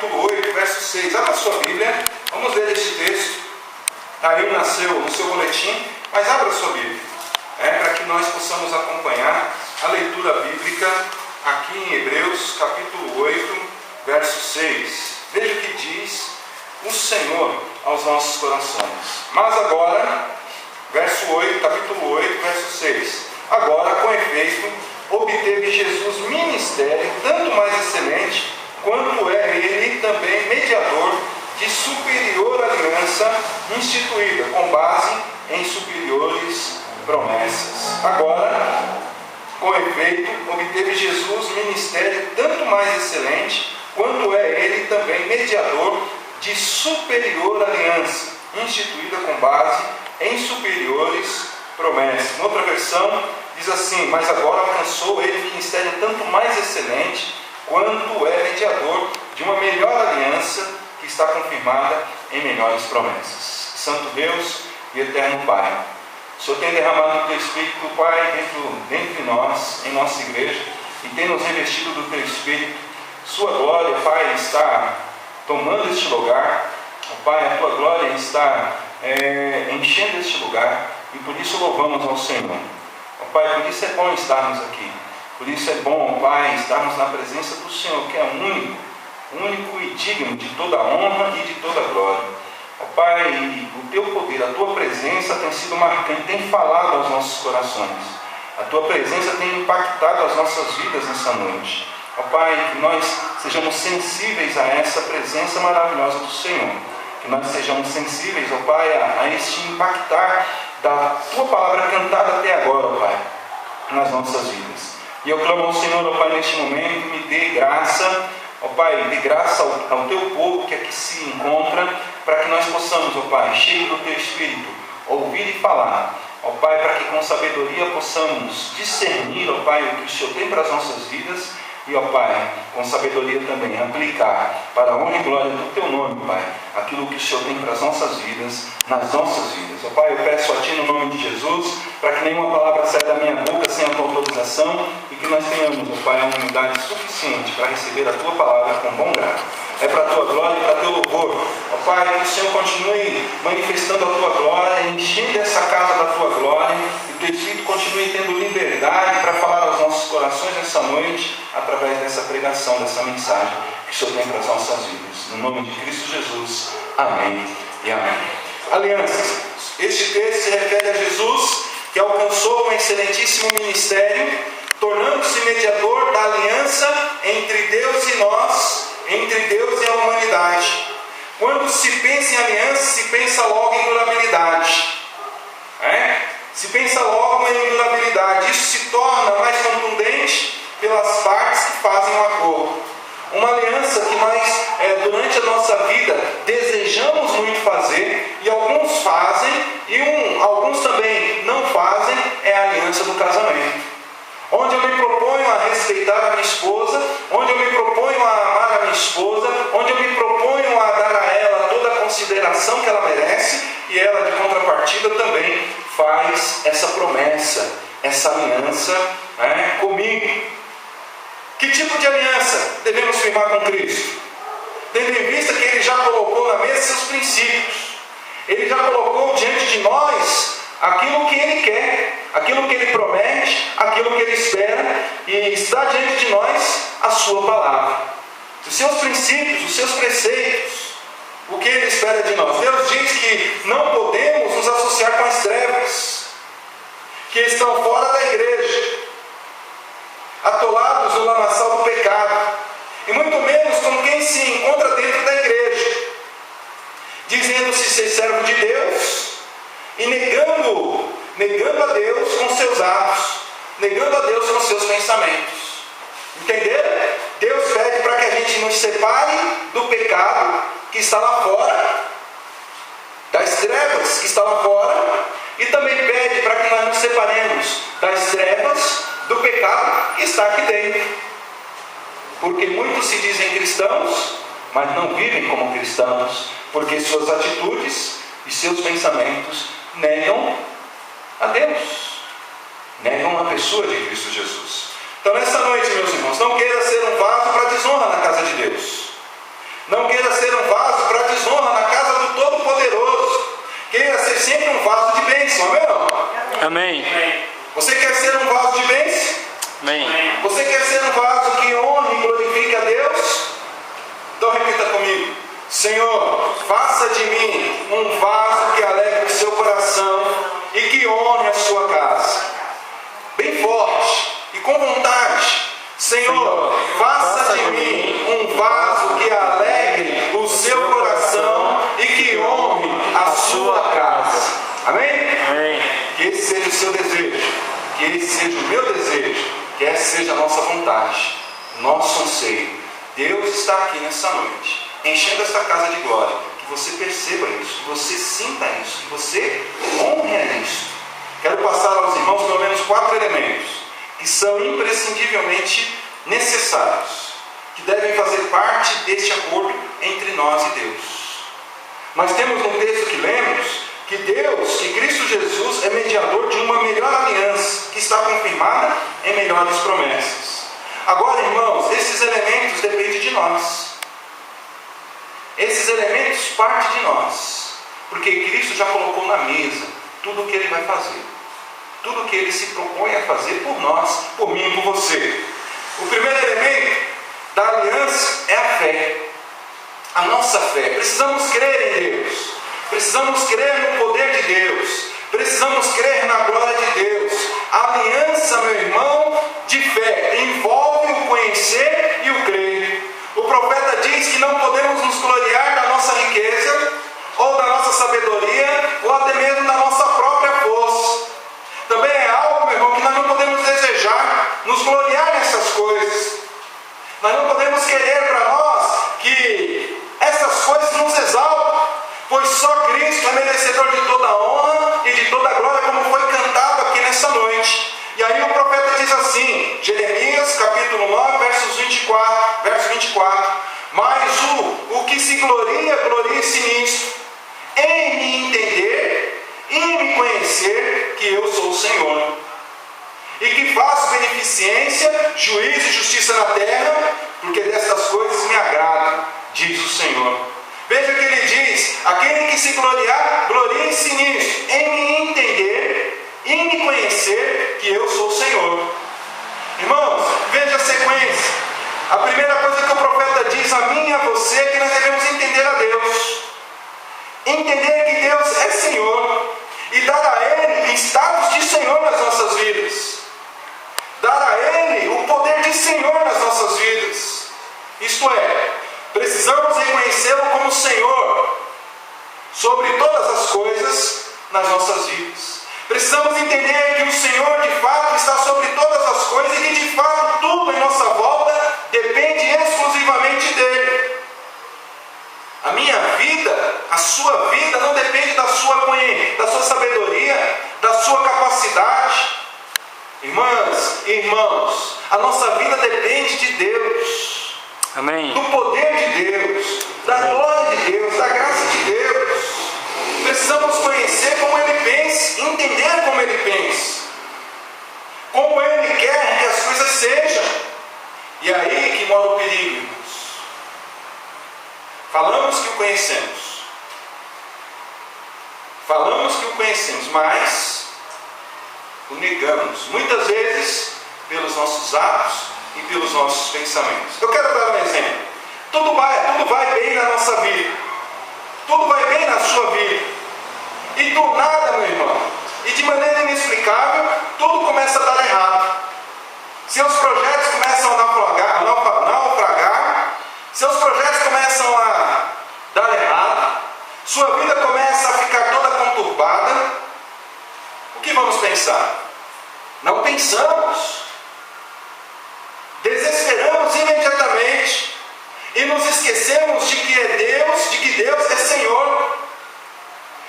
capítulo 8, verso 6. Abra a sua Bíblia, vamos ler este texto. Aí nasceu no seu boletim, mas abra a sua Bíblia, para que nós possamos acompanhar a leitura bíblica aqui em Hebreus, capítulo 8, verso 6. Veja o que diz o Senhor aos nossos corações. Mas agora, verso 8, capítulo 8, verso 6. Agora, com efeito, obteve Jesus ministério tanto mais excelente, quanto é ele também mediador de superior aliança instituída, com base em superiores promessas. Agora, com efeito, obteve Jesus ministério tanto mais excelente, quanto é ele também mediador de superior aliança, instituída com base em superiores promessas. Em outra versão, diz assim: mas agora alcançou ele ministério tanto mais excelente, quanto é mediador de uma melhor aliança, que está confirmada em melhores promessas. Santo Deus e eterno Pai, o Senhor tem derramado o Teu Espírito, Pai, dentro de nós, em nossa igreja, e tem nos revestido do Teu Espírito. Sua glória, Pai, está tomando este lugar. Pai, a Tua glória está enchendo este lugar, e por isso louvamos ao Senhor. Pai, por isso é bom estarmos aqui. Por isso é bom, Pai, estarmos na presença do Senhor, que é único e digno de toda a honra e de toda a glória. Pai, o Teu poder, a Tua presença tem sido marcante, tem falado aos nossos corações. A Tua presença tem impactado as nossas vidas nessa noite. Pai, que nós sejamos sensíveis a essa presença maravilhosa do Senhor. Que nós sejamos sensíveis, Pai, a este impactar da Tua palavra cantada até agora, Pai, nas nossas vidas. E eu clamo ao Senhor, Pai, neste momento, me dê graça, Pai, dê graça ao Teu povo que aqui se encontra, para que nós possamos, Pai, cheio do Teu Espírito, ouvir e falar, Pai, para que com sabedoria possamos discernir, Pai, o que o Senhor tem para as nossas vidas, e, Pai, com sabedoria também aplicar para a honra e glória do Teu nome, Pai, aquilo que o Senhor tem para as nossas vidas, nas nossas vidas. Pai, eu peço a Ti no nome de Jesus, para que nenhuma palavra saia da minha boca sem a Tua autorização, e que nós tenhamos, Pai, uma unidade suficiente para receber a Tua palavra com bom grado. É para a Tua glória e para Teu louvor. Pai, que o Senhor continue manifestando a Tua glória, enchendo essa casa da Tua glória, e o Teu Espírito continue tendo liberdade para falar aos nossos corações essa noite, através dessa pregação, dessa mensagem que o Senhor tem para as nossas vidas. No nome de Cristo Jesus. Amém e amém. Alianças. Este texto se refere a Jesus, que alcançou um excelentíssimo ministério, tornando-se mediador da aliança entre Deus e nós, entre Deus e a humanidade. Quando se pensa em aliança, se pensa logo em durabilidade. Se pensa logo em durabilidade. Isso se torna mais contundente pelas partes que fazem um acordo. Uma aliança que nós, durante a nossa vida, desejamos muito fazer, e alguns fazem, e alguns também não fazem, é a aliança do casamento. Onde eu me proponho a respeitar a minha esposa, onde eu me proponho a amar a minha esposa, onde eu me proponho a dar a ela toda a consideração que ela merece, e ela, de contrapartida, também faz essa promessa, essa aliança comigo. Que tipo de aliança devemos firmar com Cristo? Tendo em vista que Ele já colocou na mesa seus princípios. Ele já colocou diante de nós aquilo que Ele quer, aquilo que Ele promete, aquilo que Ele espera, e está diante de nós a Sua palavra. Os seus princípios, os seus preceitos, o que Ele espera de nós. Deus diz que não podemos nos associar com as trevas, que estão fora da igreja, atolados no lamaçal do pecado, e muito menos com quem se encontra dentro da igreja, dizendo-se ser servo de Deus, e negando a Deus com seus atos, negando a Deus com seus pensamentos. Entenderam? Deus pede para que a gente nos separe do pecado que está lá fora, das trevas que está lá fora, e também pede para que nós nos separemos das trevas do pecado que está aqui dentro. Porque muitos se dizem cristãos, mas não vivem como cristãos, porque suas atitudes e seus pensamentos negam a Deus, negam a pessoa de Cristo Jesus. Então, nessa noite, meus irmãos, não queira ser um vaso para desonra na casa de Deus. Não sempre um vaso de bênção, amém ou não? Amém. Você quer ser um vaso de bênção? Amém. Você quer ser um vaso que honre e glorifique a Deus? Então repita comigo: Senhor, faça de mim um vaso que alegre o seu coração e que honre a sua casa. Bem forte e com vontade. Senhor, faça de mim um vaso que alegre o seu coração e que honre a sua casa. Amém? Amém. Que esse seja o seu desejo, que esse seja o meu desejo, que essa seja a nossa vontade, nosso anseio. Deus está aqui nessa noite, enchendo esta casa de glória. Que você perceba isso, que você sinta isso, que você honre isso. Quero passar aos irmãos pelo menos 4 elementos que são imprescindivelmente necessários, que devem fazer parte deste acordo entre nós e Deus. Nós temos no texto que lemos que Deus, que Cristo Jesus é mediador de uma melhor aliança, que está confirmada em melhores promessas. Agora, irmãos, esses elementos dependem de nós. Esses elementos partem de nós, porque Cristo já colocou na mesa tudo o que Ele vai fazer, tudo o que Ele se propõe a fazer por nós, por mim e por você. O primeiro elemento da aliança é a fé, a nossa fé. Precisamos crer em Deus, precisamos crer no poder de Deus, precisamos crer na glória de Deus. A aliança, meu irmão, de fé envolve o conhecer e o crer. O profeta diz que não podemos nos gloriar da nossa riqueza, ou da nossa sabedoria, ou até mesmo da nossa própria força. Também é algo, meu irmão, que nós não podemos desejar, nos gloriar nessas coisas. Nós não podemos querer para nós que essas coisas nos exaltam, pois só Cristo é merecedor de toda a honra e de toda a glória, como foi cantado aqui nessa noite. E aí o profeta diz assim, Jeremias capítulo 9, verso 24, mas o que se gloria, glorie-se nisto, em me entender e me conhecer que eu sou o Senhor, e que faço beneficência, juízo e justiça na terra, porque destas coisas me agrada, diz o Senhor. Veja que ele diz, aquele que se gloriar, glorie-se nisso, em me entender e me conhecer que eu sou o Senhor. Irmãos, veja a sequência. A primeira coisa que o profeta diz a mim e a você é que nós devemos entender a Deus. Entender que Deus é Senhor e dar a Ele status de Senhor nas nossas vidas. Dar a Ele o poder de Senhor nas nossas vidas. Isto é, precisamos reconhecê-lo como Senhor sobre todas as coisas nas nossas vidas. Precisamos entender que o Senhor de fato está sobre todas as coisas e que de fato tudo em nossa volta depende exclusivamente dEle. A minha vida, a sua vida não depende da sua sabedoria, da sua capacidade. Irmãs e irmãos, a nossa vida depende de Deus. Amém. Do poder de Deus, da glória de Deus, da graça de Deus. Precisamos conhecer como Ele pensa, entender como Ele pensa, como Ele quer que as coisas sejam. E aí que mora o perigo, irmãos. Falamos que o conhecemos, mas o negamos, muitas vezes pelos nossos atos e pelos nossos pensamentos. Eu quero dar um exemplo. Tudo vai bem na nossa vida, tudo vai bem na sua vida, e do nada, meu irmão, e de maneira inexplicável, tudo começa a dar errado. Seus projetos começam a naufragar, seus projetos começam a dar errado, sua vida começa a ficar toda conturbada. O que vamos pensar? Não pensamos. Desesperamos imediatamente e nos esquecemos de que Deus é Senhor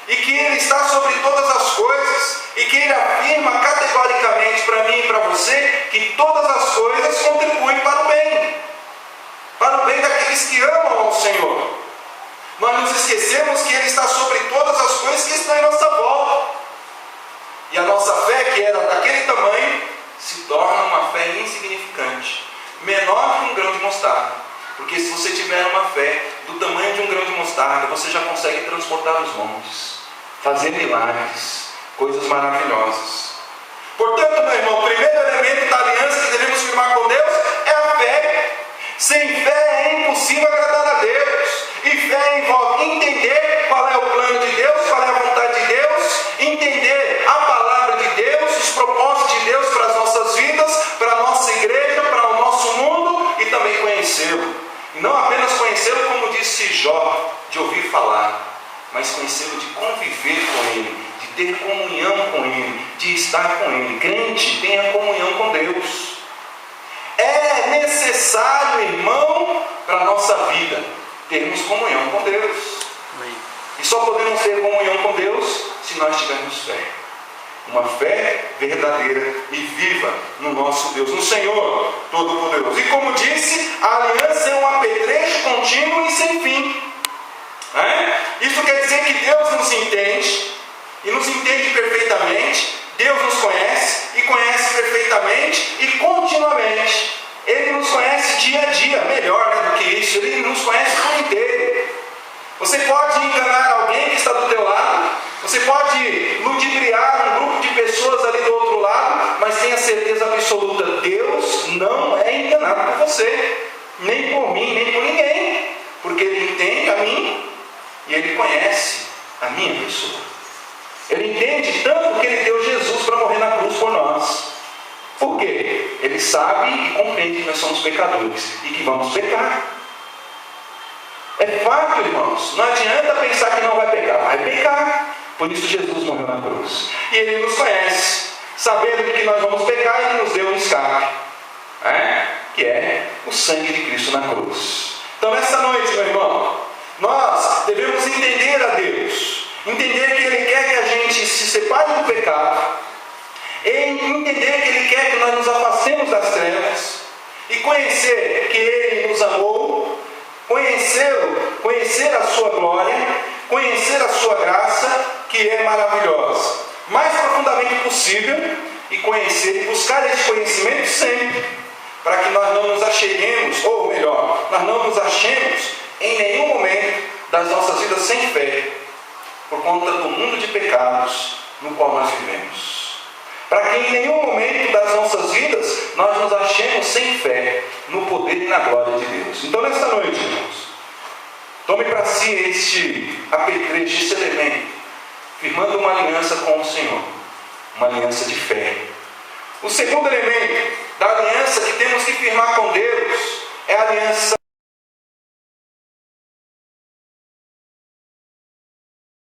e que Ele está sobre todas as coisas e que Ele afirma categoricamente para mim e para você que todas as coisas contribuem para o bem daqueles que amam ao Senhor. Nós nos esquecemos que Ele está sobre todas as coisas que estão em nossa volta. E a nossa fé, que era daquele tamanho, se torna uma fé insignificante, menor que um grão de mostarda. Porque se você tiver uma fé do tamanho de um grão de mostarda, você já consegue transportar os montes. fazer milagres, coisas maravilhosas. Portanto, meu irmão, o primeiro elemento da aliança que devemos firmar com Deus é a fé. Sem fé é impossível agradar a Deus. E fé envolve entender qual é o plano de Deus, qual é a vontade de Deus, entender a palavra de Deus, os propósitos de Deus para as nossas vidas, para a nossa igreja, para o nosso mundo, e também conhecê-lo. E não apenas conhecê-lo, como disse Jó, de ouvir falar, mas conhecê-lo de conviver com Ele, de ter comunhão com Ele, de estar com Ele. Crente, tenha comunhão com Deus. É necessário, irmão, para a nossa vida, termos comunhão com Deus. Amém. E só podemos ter comunhão com Deus se nós tivermos fé. Uma fé verdadeira e viva no nosso Deus, no Senhor Todo-Poderoso. E como disse, a aliança é um apetrecho contínuo e sem fim. Isso quer dizer que Deus nos entende, e nos entende perfeitamente. Deus nos conhece, e conhece perfeitamente e continuamente. Ele nos conhece dia a dia, melhor do que isso, Ele nos conhece por inteiro. Você pode enganar alguém que está do teu lado, você pode ludibriar um grupo de pessoas ali do outro lado, mas tenha certeza absoluta, Deus não é enganado por você, nem por mim, nem por ninguém, porque Ele entende a mim e Ele conhece a minha pessoa. Ele entende tanto que Ele deu Jesus para morrer na cruz por nós. Por quê? Ele sabe e compreende que nós somos pecadores e que vamos pecar. É fato, irmãos. Não adianta pensar que não vai pecar. Vai pecar. Por isso Jesus morreu na cruz. E Ele nos conhece. Sabendo que nós vamos pecar, Ele nos deu um escape. Que é o sangue de Cristo na cruz. Então, nessa noite, meu irmão, nós devemos entender a Deus. Entender que Ele quer que a gente se separe do pecado. E entender que Ele quer que nós nos afastemos das trevas. E conhecer que Ele nos amou. Conhecê-lo, conhecer a sua glória, conhecer a sua graça, que é maravilhosa, mais profundamente possível, e conhecer e buscar esse conhecimento sempre, para que nós não nos acheguemos, ou melhor, nós não nos achemos em nenhum momento das nossas vidas sem fé, por conta do mundo de pecados no qual nós vivemos. Para que em nenhum momento das nossas vidas nós nos achemos sem fé no poder e na glória de Deus. Então, nesta noite, irmãos, tome para si este apetrecho, este elemento, firmando uma aliança com o Senhor, uma aliança de fé. O segundo elemento da aliança que temos que firmar com Deus é a aliança